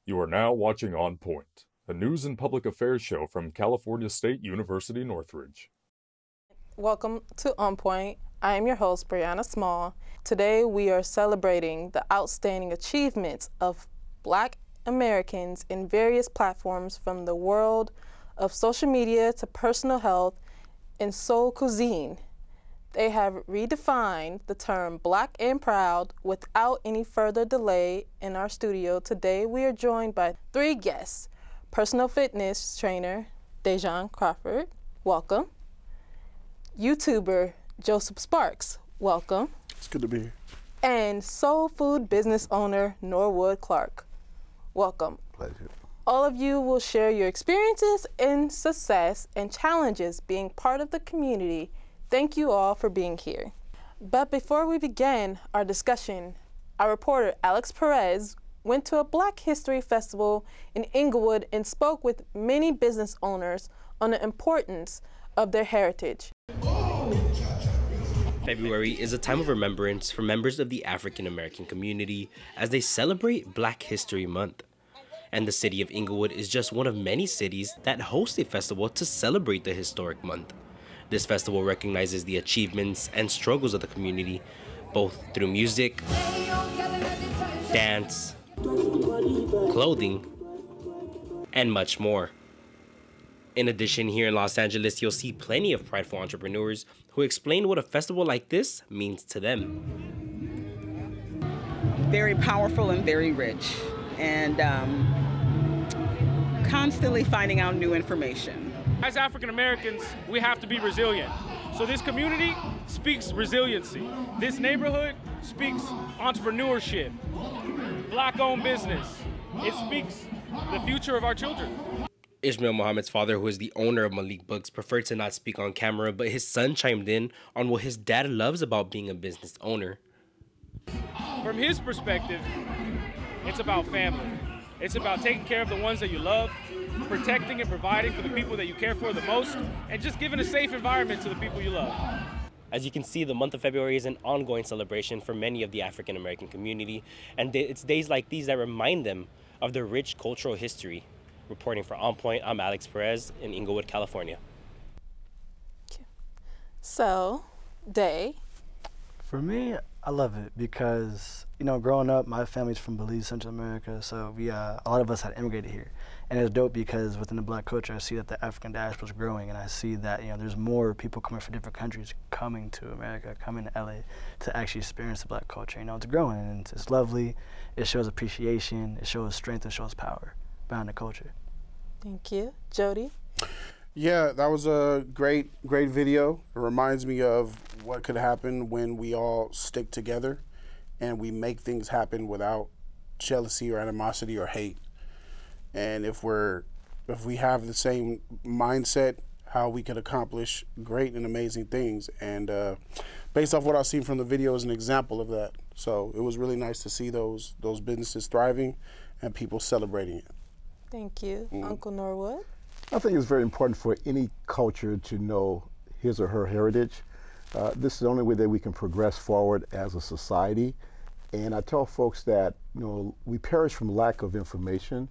You are now watching On Point, a news and public affairs show from California State University, Northridge. Welcome to On Point. I am your host, Brianna Small. Today we are celebrating the outstanding achievements of Black Americans in various platforms, from the world of social media to personal health and soul cuisine. They have redefined the term Black and Proud without any further delay. In our studio today, we are joined by three guests. Personal fitness trainer, Daejon Crawford, welcome. YouTuber, Joseph Sparks, welcome. It's good to be here. And soul food business owner, Norwood Clark, welcome. Pleasure. All of you will share your experiences and success and challenges being part of the community. Thank you all for being here. But before we begin our discussion, our reporter Alex Perez went to a Black History Festival in Inglewood and spoke with many business owners on the importance of their heritage. February is a time of remembrance for members of the African American community as they celebrate Black History Month. And the city of Inglewood is just one of many cities that host a festival to celebrate the historic month. This festival recognizes the achievements and struggles of the community, both through music, dance, clothing, and much more. In addition, here in Los Angeles, you'll see plenty of prideful entrepreneurs who explain what a festival like this means to them. Very powerful and very rich, and constantly finding out new information. As African Americans, we have to be resilient. So this community speaks resiliency. This neighborhood speaks entrepreneurship, Black-owned business. It speaks the future of our children. Ishmael Muhammad's father, who is the owner of Malik Books, preferred to not speak on camera, but his son chimed in on what his dad loves about being a business owner. From his perspective, it's about family. It's about taking care of the ones that you love, protecting and providing for the people that you care for the most, and just giving a safe environment to the people you love. As you can see, the month of February is an ongoing celebration for many of the African American community, and it's days like these that remind them of their rich cultural history. Reporting for On Point, I'm Alex Perez in Inglewood, California. So, Day. For me, I love it because, you know, growing up, my family's from Belize, Central America, so a lot of us had immigrated here. And it's dope because within the Black culture, I see that the African diaspora is growing, and I see that, you know, there's more people coming from different countries coming to America, coming to LA to actually experience the Black culture. You know, it's growing, and it's lovely. It shows appreciation, it shows strength, it shows power behind the culture. Thank you. Jody? Yeah, that was a great video. It reminds me of what could happen when we all stick together and we make things happen without jealousy or animosity or hate. And if we have the same mindset, how we can accomplish great and amazing things. And based off what I've seen from the video is an example of that. So it was really nice to see those businesses thriving and people celebrating it. Thank you. Uncle Norwood? I think it's very important for any culture to know his or her heritage. This is the only way that we can progress forward as a society. And I tell folks that, you know, we perish from lack of information.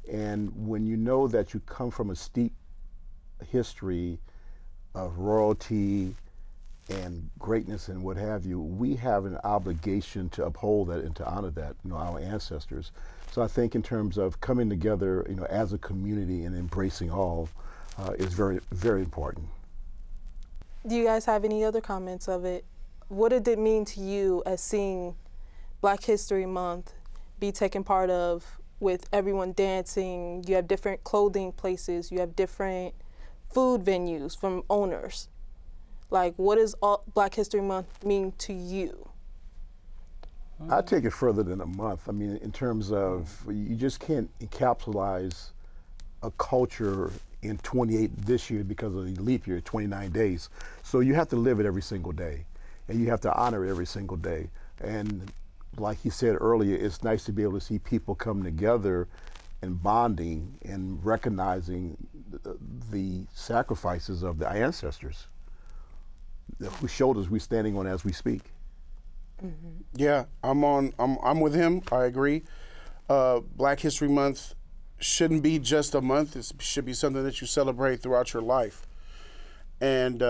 And when you know that you come from a steep history of royalty and greatness and what have you, we have an obligation to uphold that and to honor that, you know, our ancestors. So I think in terms of coming together, you know, as a community and embracing all is very, very important. Do you guys have any other comments of it? What did it mean to you as seeing Black History Month be taken part of, with everyone dancing? You have different clothing places, you have different food venues from owners. Like, what does Black History Month mean to you? I take it further than a month. I mean, in terms of, you just can't encapsulate a culture in 28 this year because of the leap year, 29 days. So you have to live it every single day, and you have to honor it every single day. And like he said earlier, it's nice to be able to see people come together and bonding and recognizing the sacrifices of the ancestors whose shoulders we're standing on as we speak. Yeah, I'm with him. I agree. Black History Month shouldn't be just a month. It should be something that you celebrate throughout your life. And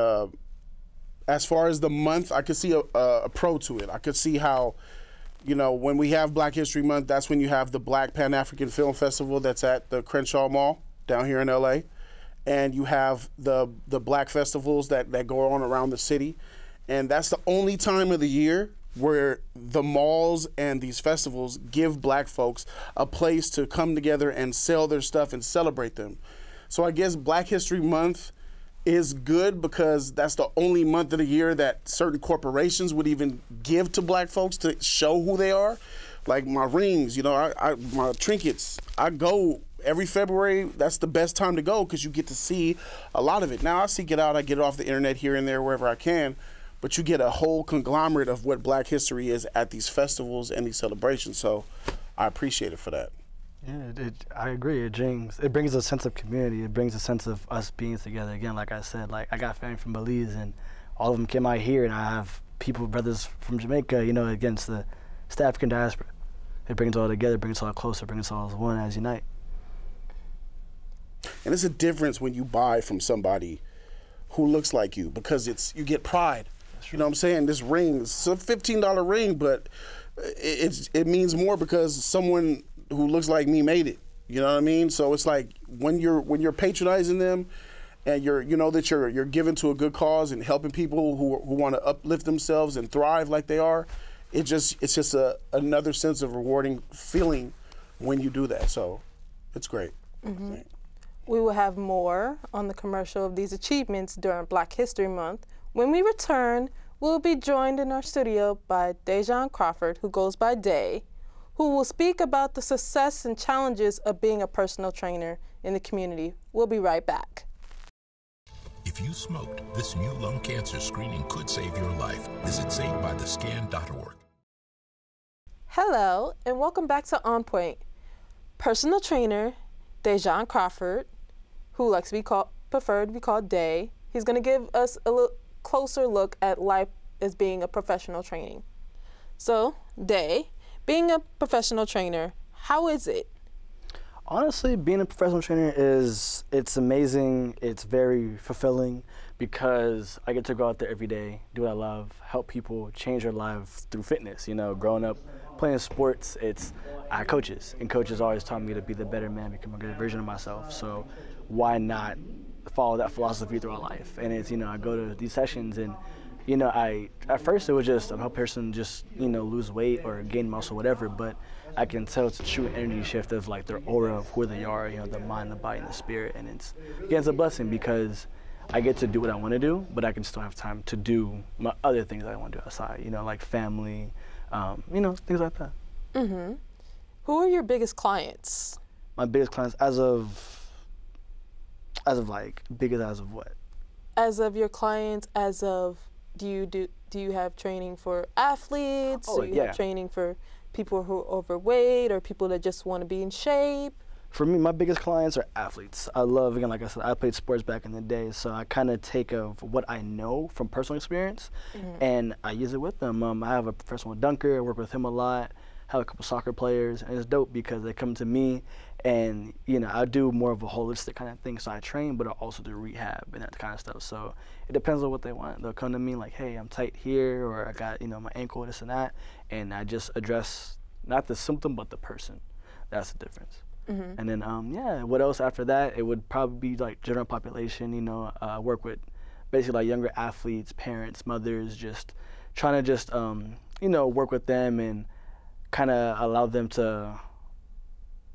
as far as the month, I could see a pro to it. I could see how, you know, when we have Black History Month, that's when you have the Black Pan-African Film Festival that's at the Crenshaw Mall down here in LA. And you have the Black festivals that go on around the city. And that's the only time of the year where the malls and these festivals give Black folks a place to come together and sell their stuff and celebrate them. So I guess Black History Month is good because that's the only month of the year that certain corporations would even give to Black folks to show who they are. Like my rings, you know, my trinkets, I go every February. That's the best time to go because you get to see a lot of it. Now I seek it out, I get it off the internet here and there wherever I can, but you get a whole conglomerate of what Black history is at these festivals and these celebrations. So I appreciate it for that. Yeah, I agree. It brings a sense of community. It brings a sense of us being together. Again, like I said, like I got family from Belize, and all of them came out here, and I have brothers from Jamaica. You know, against the African diaspora. It brings it all together, brings us all closer, brings us all as one, as unite. And it's a difference when you buy from somebody who looks like you because you get pride. You know what I'm saying? This ring, it's a $15 ring, but it means more because someone who looks like me made it. You know what I mean? So it's like when you're patronizing them, and you know that you're giving to a good cause and helping people who want to uplift themselves and thrive like they are. It's just another sense of rewarding feeling when you do that. So it's great. Mm-hmm. We will have more on the commercial of these achievements during Black History Month. When we return, we'll be joined in our studio by Daejon Crawford, who goes by Day, who will speak about the success and challenges of being a personal trainer in the community. We'll be right back. If you smoked, this new lung cancer screening could save your life. Visit SaveByTheScan.org. Hello, and welcome back to On Point. Personal trainer Daejon Crawford, who likes to be preferred to be called Day, he's going to give us a little closer look at life as being a professional training. So, Day, being a professional trainer, how is it? Honestly, being a professional trainer it's amazing. It's very fulfilling because I get to go out there every day, do what I love, help people change their lives through fitness. You know, growing up playing sports, I had coaches, and coaches always taught me to be the better man, become a good version of myself. So why not follow that philosophy throughout life? And it's, you know, I go to these sessions and, you know, at first it was just a person just, you know, lose weight or gain muscle, whatever, but I can tell it's a true energy shift of like their aura of who they are, you know, the mind, the body, and the spirit. And it's a blessing because I get to do what I want to do, but I can still have time to do my other things that I want to do outside, you know, like family, you know, things like that. Mm-hmm. Who are your biggest clients? My biggest clients as of like, biggest as of what? As of your clients, as of, do you have training for athletes? Oh, do you have training for people who are overweight or people that just want to be in shape? For me, my biggest clients are athletes. I love, again, like I said, I played sports back in the day, so I kind of take of what I know from personal experience, and I use it with them. I have a professional dunker. I work with him a lot. I have a couple soccer players, and it's dope because they come to me, and, you know, I do more of a holistic kind of thing. So I train, but I also do rehab and that kind of stuff. So it depends on what they want. They'll come to me like, hey, I'm tight here, or I got, you know, my ankle, this and that, and I just address not the symptom, but the person. That's the difference. Mm-hmm. And then, yeah, what else after that? It would probably be like general population, you know, work with basically like younger athletes, parents, mothers, just trying to just, you know, work with them and kind of allow them to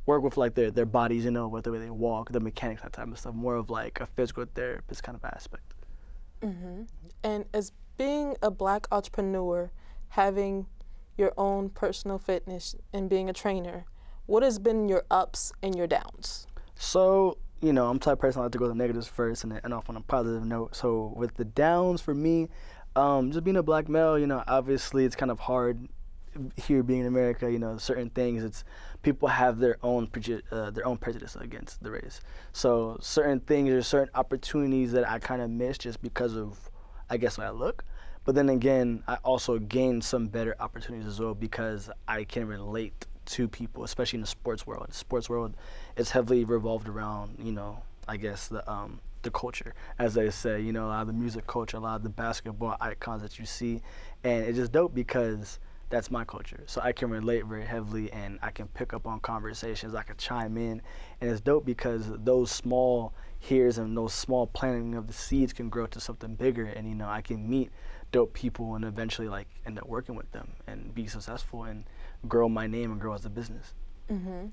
work with like their bodies, you know, with the way they walk, the mechanics, that type of stuff, more of like a physical therapist kind of aspect. Mm-hmm. And as being a Black entrepreneur, having your own personal fitness and being a trainer, what has been your ups and your downs? So, you know, I'm the type of person I like to go to the negatives first and then end off on a positive note. So with the downs for me, just being a Black male, you know, obviously it's kind of hard here being in America, you know, certain things, it's people have their own prejudice against the race. So certain things or certain opportunities that I kind of miss just because of, I guess, the way I look. But then again, I also gained some better opportunities as well because I can relate to people, especially in the sports world. The sports world is heavily revolved around, you know, I guess the culture, as they say, you know, a lot of the music culture, a lot of the basketball icons that you see, and it's just dope because that's my culture. So I can relate very heavily, and I can pick up on conversations, I can chime in, and it's dope because those small hears and those small planting of the seeds can grow to something bigger, and, you know, I can meet dope people and eventually, like, end up working with them and be successful and grow my name and grow as a business. Mm-hmm.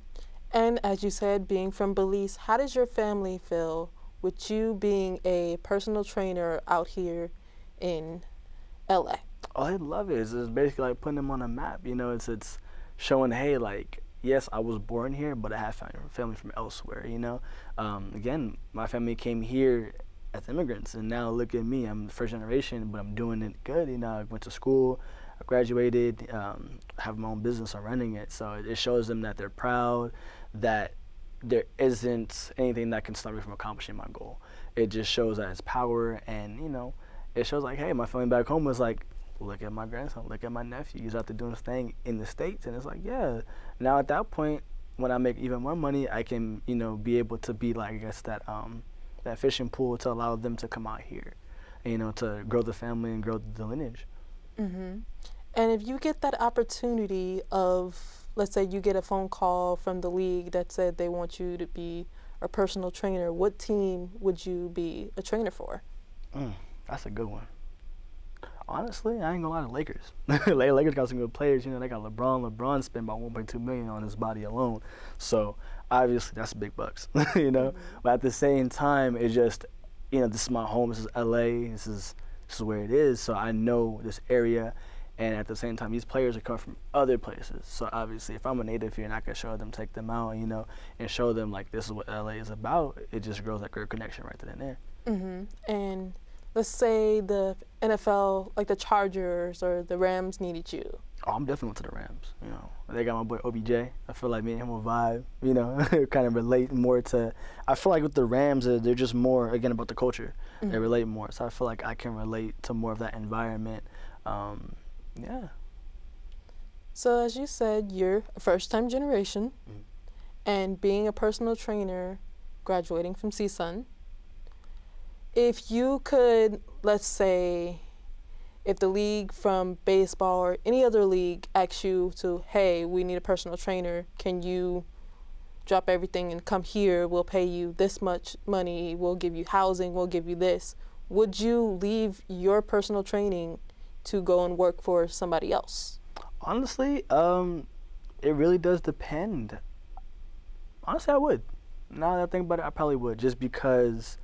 And as you said, being from Belize, how does your family feel with you being a personal trainer out here in LA? Oh, I love it. It's basically like putting them on a map. You know, it's showing, hey, like, yes, I was born here, but I have family from elsewhere, you know. Again, my family came here as immigrants, and now look at me. I'm the first generation, but I'm doing it good. You know, I went to school, I graduated, have my own business, I'm running it. So it shows them that they're proud, that there isn't anything that can stop me from accomplishing my goal. It just shows that it's power, and, you know, it shows like, hey, my family back home was like, look at my grandson, look at my nephew, he's out there doing his thing in the States. And it's like, yeah, now at that point, when I make even more money, I can, you know, be able to be like, I guess, that fishing pool to allow them to come out here, you know, to grow the family and grow the lineage. Mm-hmm. And if you get that opportunity of, let's say you get a phone call from the league that said they want you to be a personal trainer, what team would you be a trainer for? That's a good one. Honestly, I ain't gonna lie to Lakers. Lakers got some good players. You know, they got LeBron. LeBron spent about $1.2 million on his body alone. So obviously that's big bucks, you know. But at the same time, it's just, you know, this is my home. This is LA. This is where it is. So I know this area. And at the same time, these players are coming from other places. So obviously, if I'm a native here and I can show them, take them out, you know, and show them, like, this is what LA is about, it just grows that great connection right then and there. Mm-hmm. And let's say the NFL, like the Chargers or the Rams needed you. Oh, I'm definitely into the Rams, you know. They got my boy OBJ. I feel like me and him will vibe, you know, kind of relate more to, I feel like with the Rams, they're just more, again, about the culture. Mm-hmm. They relate more. So I feel like I can relate to more of that environment. Yeah. So as you said, you're a first-time generation, and being a personal trainer, graduating from CSUN. If you could, let's say, if the league from baseball or any other league asks you to, hey, we need a personal trainer, can you drop everything and come here? We'll pay you this much money. We'll give you housing. We'll give you this. Would you leave your personal training to go and work for somebody else? Honestly, it really does depend. Honestly, I would. Now that I think about it, I probably would, just because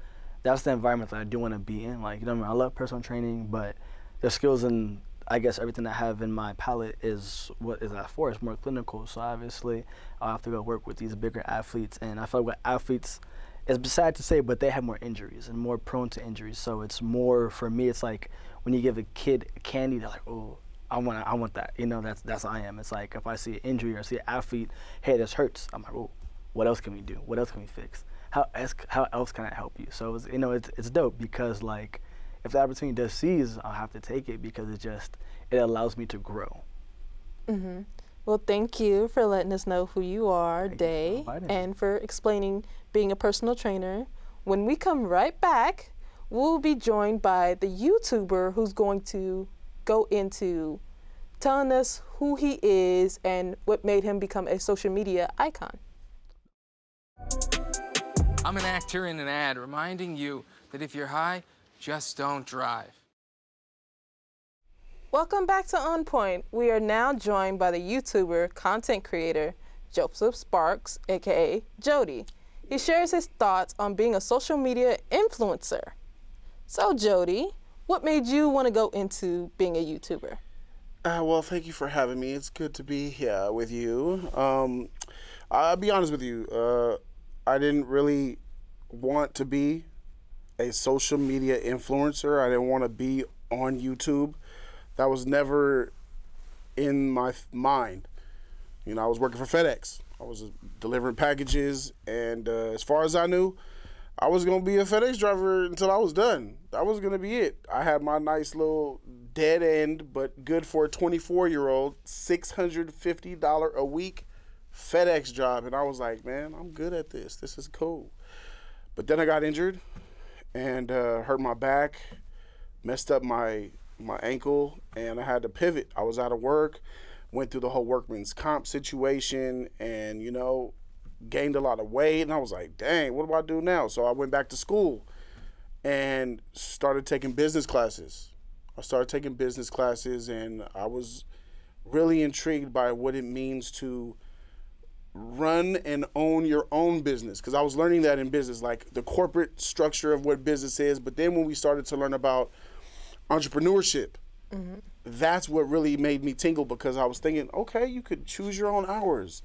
that's the environment that I do want to be in. Like, you know what I mean? I love personal training, but the skills and, I guess, everything I have in my palette is what is that for. It's more clinical. So obviously, I'll have to go work with these bigger athletes. And I feel like with athletes, it's sad to say, but they have more injuries and more prone to injuries. So it's more, for me, it's like when you give a kid candy, they're like, oh, I want that. You know, that's how I am. It's like if I see an injury or I see an athlete, hey, this hurts. I'm like, oh, what else can we do? What else can we fix? How else can I help you? So it's, you know, it's dope because, like, if the opportunity does seize, I'll have to take it because it allows me to grow. Mm-hmm. Well, thank you for letting us know who you are, Day, and for explaining being a personal trainer. When we come right back, we'll be joined by the YouTuber who's going to go into telling us who he is and what made him become a social media icon. I'm an actor in an ad reminding you that if you're high, just don't drive. Welcome back to On Point. We are now joined by the YouTuber, content creator, Joseph Sparks, aka Jody. He shares his thoughts on being a social media influencer. So Jody, what made you want to go into being a YouTuber? Well, thank you for having me. It's good to be here with you. I'll be honest with you. I didn't really want to be a social media influencer. I didn't want to be on YouTube. That was never in my mind. You know, I was working for FedEx. I was delivering packages, and as far as I knew, I was going to be a FedEx driver until I was done. That was going to be it. I had my nice little dead end, but good for a 24-year-old, $650 a week FedEx job, and I was like, man, I'm good at this. This is cool. But then I got injured and hurt my back, messed up my ankle, and I had to pivot. I was out of work, went through the whole workman's comp situation, and, you know, gained a lot of weight. And I was like, dang, what do I do now? So I went back to school and started taking business classes. And I was really intrigued by what it means to run and own your own business, because I was learning that in business, like the corporate structure of what business is. But then when we started to learn about entrepreneurship, that's what really made me tingle, because I was thinking, okay, you could choose your own hours.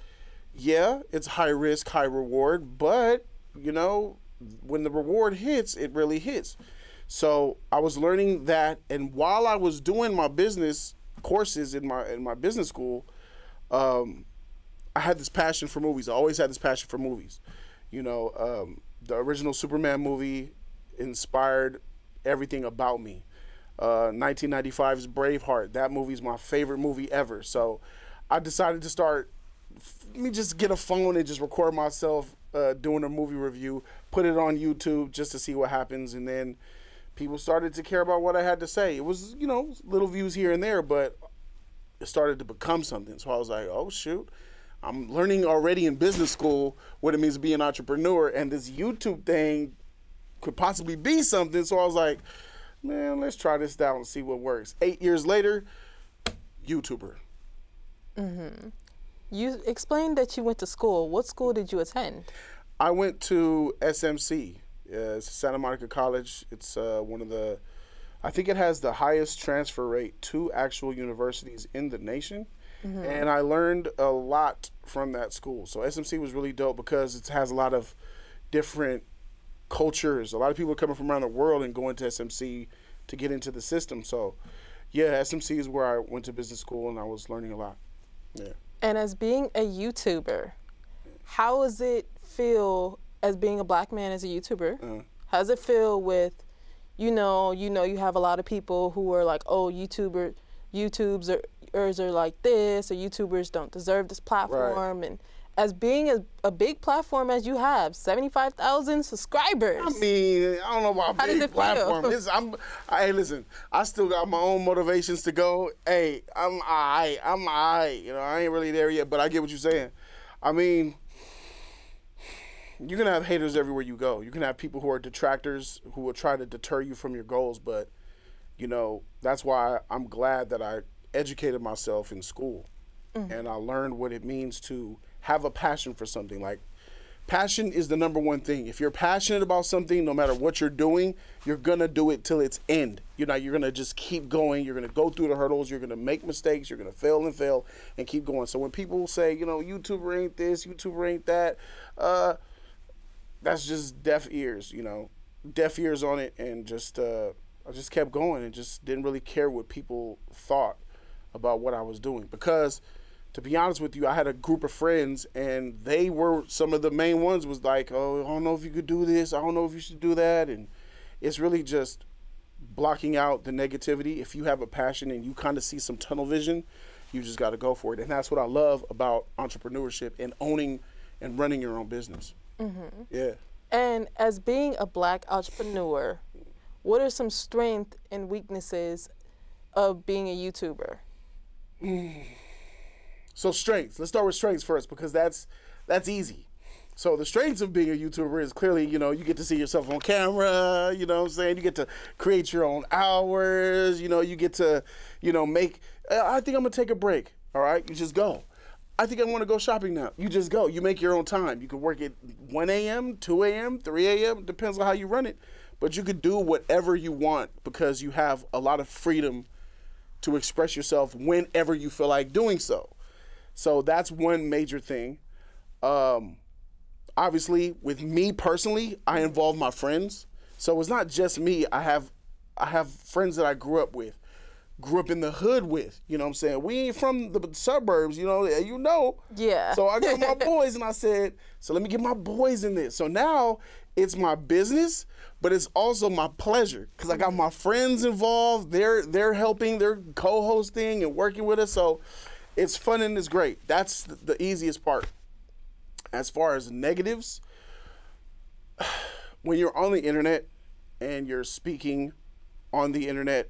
Yeah, it's high risk, high reward, but, you know, when the reward hits, it really hits. So I was learning that, and while I was doing my business courses in my business school, I had this passion for movies. I always had this passion for movies. You know, the original Superman movie inspired everything about me. 1995's Braveheart, that movie's my favorite movie ever. So I decided to start, let me just get a phone and just record myself doing a movie review, put it on YouTube just to see what happens. And then people started to care about what I had to say. It was, you know, little views here and there, but it started to become something. So I was like, oh, shoot. I'm learning already in business school what it means to be an entrepreneur, and this YouTube thing could possibly be something. So I was like, man, let's try this out and see what works. 8 years later, YouTuber. You explained that you went to school. What school did you attend? I went to SMC. It's Santa Monica College. It's one of the, I think it has the highest transfer rate to actual universities in the nation. And I learned a lot from that school. So SMC was really dope because it has a lot of different cultures. A lot of people are coming from around the world and going to SMC to get into the system. So yeah, SMC is where I went to business school, and I was learning a lot. Yeah. And as being a YouTuber, how does it feel as being a black man as a YouTuber? How does it feel with, you have a lot of people who are like, oh, YouTubers are like this, or YouTubers don't deserve this platform. Right. And as being a big platform as you have, 75,000 subscribers. I mean, I don't know about big platform. Hey, listen, I still got my own motivations to go. Hey, I'm all right. You know, I ain't really there yet, but I get what you're saying. I mean, you're going to have haters everywhere you go. You can have people who are detractors who will try to deter you from your goals, but, you know, that's why I'm glad that I educated myself in school, and I learned what it means to have a passion for something. Like, passion is the #1 thing. If you're passionate about something, no matter what you're doing, you're gonna do it till its end. You're gonna just keep going. You're gonna go through the hurdles. You're gonna make mistakes. You're gonna fail and keep going. So when people say, you know, YouTuber ain't this, YouTuber ain't that, that's just deaf ears. You know, deaf ears on it, and just I just kept going and just didn't really care what people thought about what I was doing, because to be honest with you, I had a group of friends, and they were some of the main ones was like, oh, I don't know if you could do this, I don't know if you should do that. And it's really just blocking out the negativity. If you have a passion and you kind of see some tunnel vision, you just got to go for it. And that's what I love about entrepreneurship and owning and running your own business. Yeah. And as being a black entrepreneur, what are some strengths and weaknesses of being a YouTuber? So strengths. Let's start with strengths first, because that's easy. So the strengths of being a YouTuber is clearly, you know, you get to see yourself on camera, you know what I'm saying? You get to create your own hours, you know, you get to, you know, make, I think I'm gonna take a break, all right? You just go. I think I wanna go shopping now. You just go. You make your own time. You can work at 1 a.m., 2 a.m., 3 a.m., depends on how you run it. But you could do whatever you want because you have a lot of freedom to express yourself whenever you feel like doing so. So that's one major thing. Obviously, with me personally, I involve my friends. So it's not just me. I have friends that I grew up in the hood with. You know what I'm saying? We ain't from the suburbs, you know. Yeah. So I got my boys, and I said, so let me get my boys in this. So now it's my business, but it's also my pleasure, because I got my friends involved. They're helping, they're co-hosting and working with us. So it's fun and it's great. That's the easiest part. As far as negatives, when you're on the internet and you're speaking on the internet,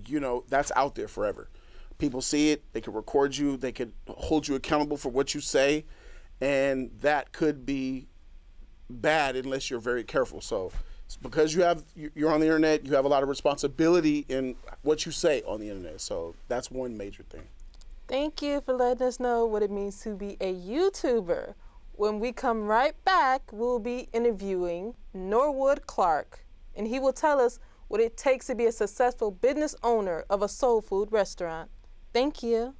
you know, that's out there forever. People see it, they can record you, they could hold you accountable for what you say, and that could be bad unless you're very careful. So it's because you're on the internet, you have a lot of responsibility in what you say on the internet. So that's one major thing. Thank you for letting us know what it means to be a YouTuber. When we come right back, we'll be interviewing Norwood Clark, and he will tell us what it takes to be a successful business owner of a soul food restaurant. Thank you.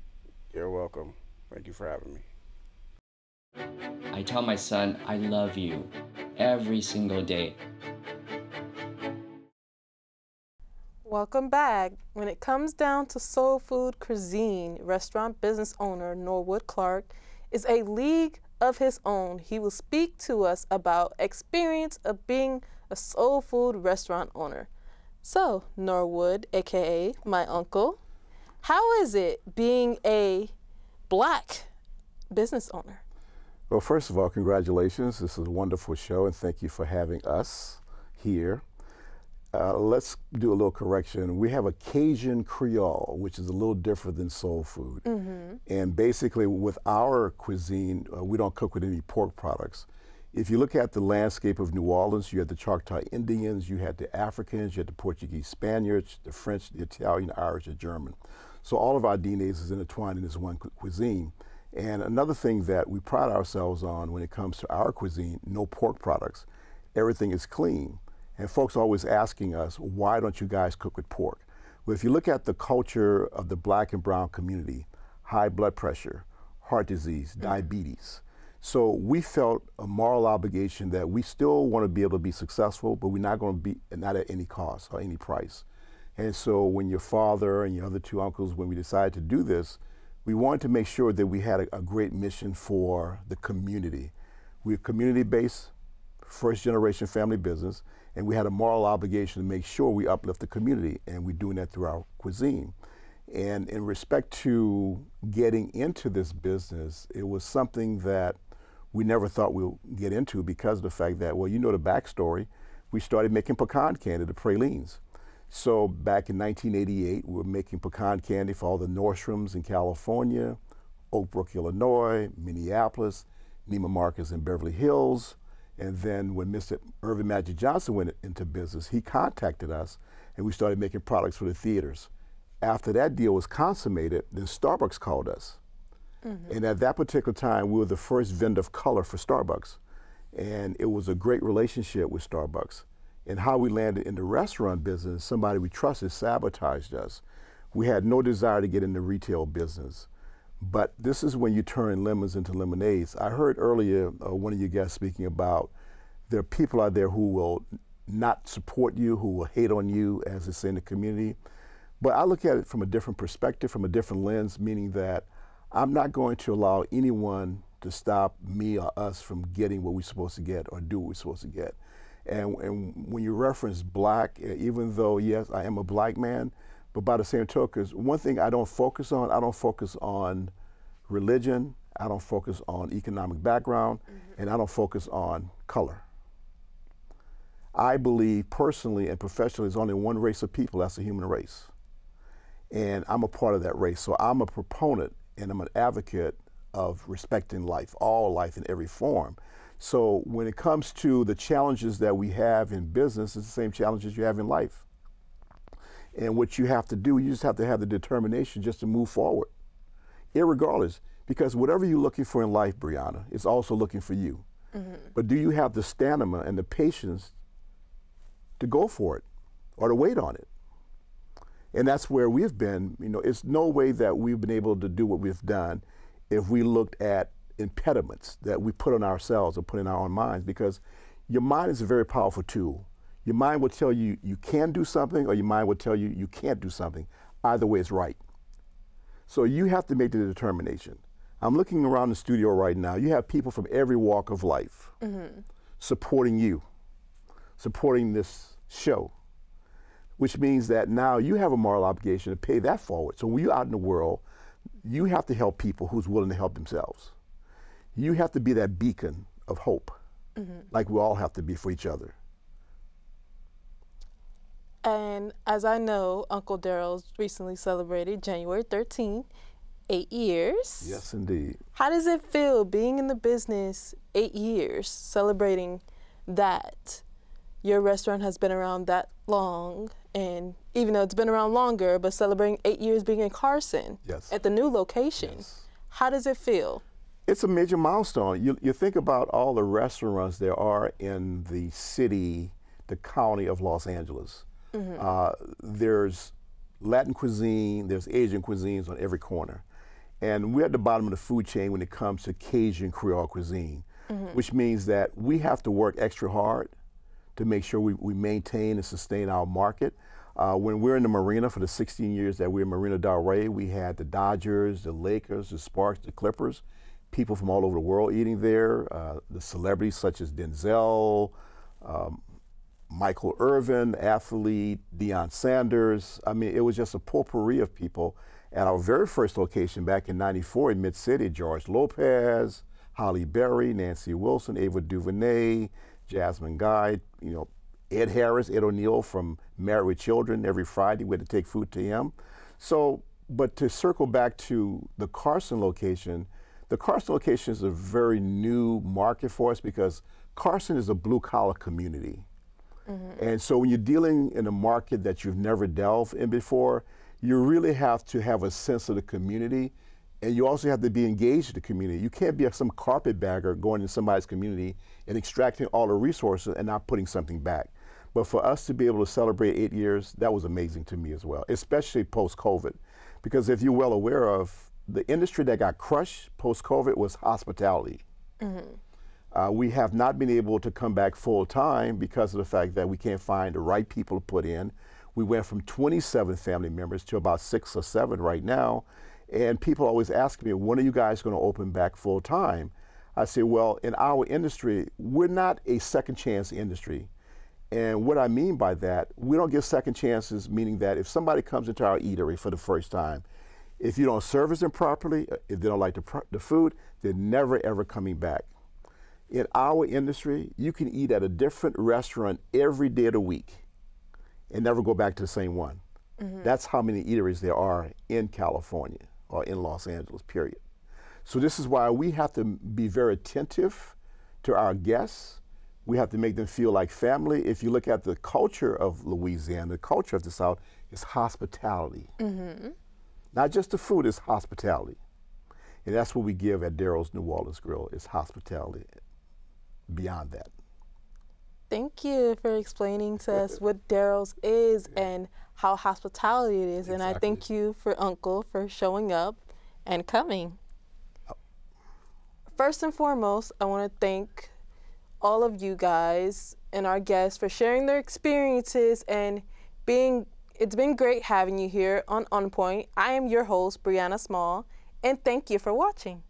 You're welcome. Thank you for having me. I tell my son, I love you every single day. Welcome back. When it comes down to soul food cuisine, restaurant business owner Norwood Clark is a league of his own. He will speak to us about experience of being a soul food restaurant owner. So, Norwood, aka my uncle, how is it being a Black business owner? Well, first of all, congratulations. This is a wonderful show, and thank you for having us here. Let's do a little correction. We have a Cajun Creole, which is a little different than soul food. And basically, with our cuisine, we don't cook with any pork products. If you look at the landscape of New Orleans, you had the Choctaw Indians, you had the Africans, you had the Portuguese Spaniards, the French, the Italian, Irish, and German. So all of our DNAs is intertwined in this one cuisine. And another thing that we pride ourselves on when it comes to our cuisine, no pork products. Everything is clean. And folks are always asking us, why don't you guys cook with pork? Well, if you look at the culture of the Black and brown community, high blood pressure, heart disease, diabetes. So we felt a moral obligation that we still want to be able to be successful, but we're not going to be, not at any cost or any price. And so when your father and your other two uncles, when we decided to do this, we wanted to make sure that we had a great mission for the community. We're community-based, first-generation family business, and we had a moral obligation to make sure we uplift the community, and we're doing that through our cuisine. And in respect to getting into this business, it was something that we never thought we'll get into because of the fact that, well, you know the backstory. We started making pecan candy, the pralines. So back in 1988, we were making pecan candy for all the Nordstroms in California, Oak Brook, Illinois, Minneapolis, Neiman Marcus in Beverly Hills. And then when Mr. Irvin Magic Johnson went into business, he contacted us and we started making products for the theaters. After that deal was consummated, then Starbucks called us. And at that particular time, we were the first vendor of color for Starbucks. And it was a great relationship with Starbucks. And how we landed in the restaurant business, somebody we trusted sabotaged us. We had no desire to get in the retail business. But this is when you turn lemons into lemonades. I heard earlier one of you guys speaking about there are people out there who will not support you, who will hate on you, as they say in the community. But I look at it from a different perspective, from a different lens, meaning that I'm not going to allow anyone to stop me or us from getting what we're supposed to get or do what we're supposed to get. And when you reference Black, even though, yes, I am a Black man, but by the same token, one thing I don't focus on religion, I don't focus on economic background, and I don't focus on color. I believe personally and professionally there's only one race of people, that's the human race. And I'm a part of that race. So I'm a proponent and I'm an advocate of respecting life, all life in every form. So when it comes to the challenges that we have in business, it's the same challenges you have in life. And what you have to do, you just have to have the determination just to move forward, irregardless, because whatever you're looking for in life, Brianna, is also looking for you. But do you have the stamina and the patience to go for it or to wait on it? And that's where we've been. You know, it's no way that we've been able to do what we've done if we looked at impediments that we put on ourselves or put in our own minds, because your mind is a very powerful tool. Your mind will tell you you can do something, or your mind will tell you you can't do something. Either way is right. So you have to make the determination. I'm looking around the studio right now. You have people from every walk of life supporting you, supporting this show, which means that now you have a moral obligation to pay that forward. So when you're out in the world, you have to help people who's willing to help themselves. you have to be that beacon of hope, like we all have to be for each other. And as I know, Uncle Daryl's recently celebrated January 13th, 8 years. Yes, indeed. How does it feel being in the business 8 years, celebrating that? Your restaurant has been around that long, and even though it's been around longer, but celebrating 8 years being in Carson at the new location. Yes. How does it feel? It's a major milestone. You think about all the restaurants there are in the city, the county of Los Angeles. There's Latin cuisine, there's Asian cuisines on every corner. And we're at the bottom of the food chain when it comes to Cajun Creole cuisine, which means that we have to work extra hard to make sure we maintain and sustain our market. When we're in the marina for the 16 years that we're in Marina Del Rey, we had the Dodgers, the Lakers, the Sparks, the Clippers, people from all over the world eating there, the celebrities such as Denzel, Michael Irvin, athlete, Deion Sanders. I mean, it was just a potpourri of people. At our very first location back in '94 in Mid-City, George Lopez, Holly Berry, Nancy Wilson, Ava DuVernay, Jasmine Guy, you know, Ed Harris, Ed O'Neill from Married with Children. Every Friday we had to take food to him. So, but to circle back to the Carson location is a very new market for us because Carson is a blue-collar community. And so when you're dealing in a market that you've never delved in before, you really have to have a sense of the community, and you also have to be engaged in the community. You can't be some carpetbagger going into somebody's community and extracting all the resources and not putting something back. But for us to be able to celebrate 8 years, that was amazing to me as well, especially post-COVID. Because if you're well aware of, the industry that got crushed post-COVID was hospitality. We have not been able to come back full time because of the fact that we can't find the right people to put in. We went from 27 family members to about 6 or 7 right now. And people always ask me, when are you guys going to open back full time? I say, well, in our industry, we're not a second chance industry. And what I mean by that, we don't give second chances, meaning that if somebody comes into our eatery for the first time, if you don't service them properly, if they don't like the food, they're never, ever coming back. In our industry, you can eat at a different restaurant every day of the week and never go back to the same one. That's how many eateries there are in California or in Los Angeles, period. So this is why we have to be very attentive to our guests. We have to make them feel like family. If you look at the culture of Louisiana, the culture of the South is hospitality. Not just the food, it's hospitality. And that's what we give at Daryl's New Orleans Grill, is hospitality. Beyond that. Thank you for explaining to us what Daryl's is and how hospitality it is. And I thank you for Uncle for showing up and coming. First and foremost, I want to thank all of you guys and our guests for sharing their experiences and it's been great having you here on Point. I am your host, Brianna Small, and thank you for watching.